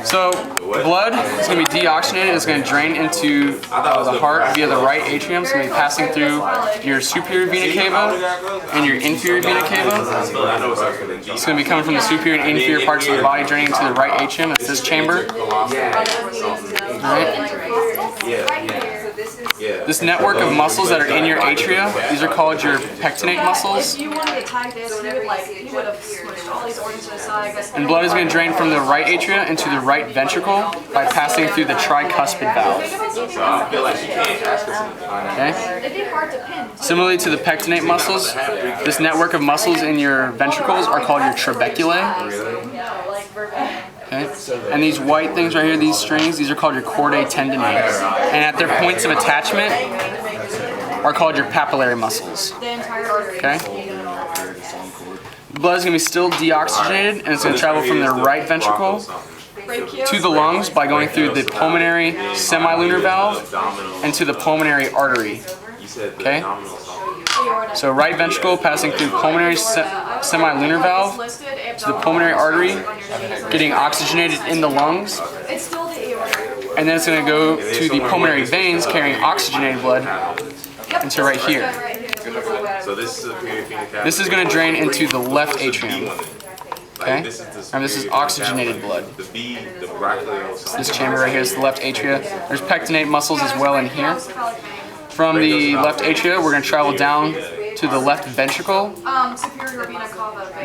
So blood is going to be deoxygenated. It's going to drain into the heart via the right atrium. It's going to be passing through your superior vena cava and your inferior vena cava. It's going to be coming from the superior and inferior parts of the body, draining into the right atrium. That's this chamber. Alright. This network of muscles that are in your atria, these are called your pectinate muscles. And blood is going to drain from the right atria into the right ventricle by passing through the tricuspid valve. Okay? Similarly to the pectinate muscles, this network of muscles in your ventricles are called your trabeculae. Okay. And these white things right here, these strings, these are called your chordae tendineae. And at their points of attachment are called your papillary muscles. Okay? The blood is going to be still deoxygenated, and it's going to travel from the right ventricle to the lungs by going through the pulmonary semilunar valve and to the pulmonary artery. Okay? So right ventricle passing through pulmonary semilunar valve to the pulmonary artery, getting oxygenated in the lungs, and then it's going to go to the pulmonary veins carrying oxygenated blood into right here. This is going to drain into the left atrium. Okay? And this is oxygenated blood. This chamber right here is the left atria. There's pectinate muscles as well in here. From the left atria, we're going to travel down to the left ventricle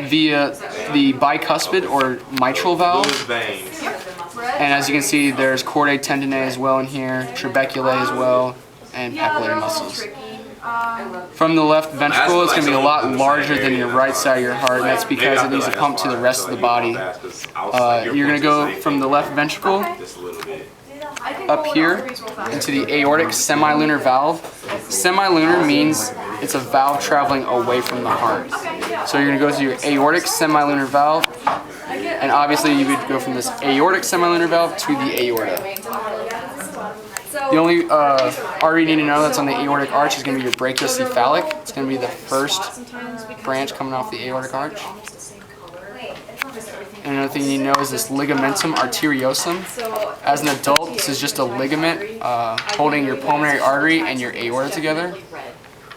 via the bicuspid or mitral valve. And as you can see, there's chordae tendineae as well in here, trabeculae as well, and papillary muscles. From the left ventricle, it's going to be a lot larger than your right side of your heart, and that's because it needs to pump to the rest of the body. You're going to go from the left ventricle up here into the aortic semilunar valve. Semilunar means it's a valve traveling away from the heart. So you're going to go to your aortic semilunar valve, and obviously you would go from this aortic semilunar valve to the aorta. The only artery you need to know that's on the aortic arch is going to be your brachiocephalic. It's going to be the first branch coming off the aortic arch. And another thing you need to know is this ligamentum arteriosum. As an adult, this is just a ligament holding your pulmonary artery and your aorta together.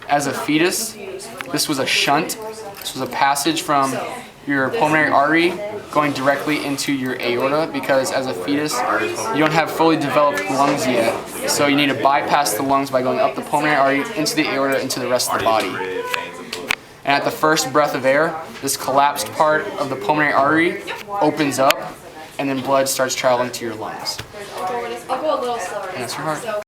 As a fetus, this was a shunt. This was a passage from your pulmonary artery going directly into your aorta, because as a fetus, you don't have fully developed lungs yet. So you need to bypass the lungs by going up the pulmonary artery, into the aorta, into the rest of the body. And at the first breath of air, this collapsed part of the pulmonary artery opens up, and then blood starts traveling to your lungs. And that's your heart.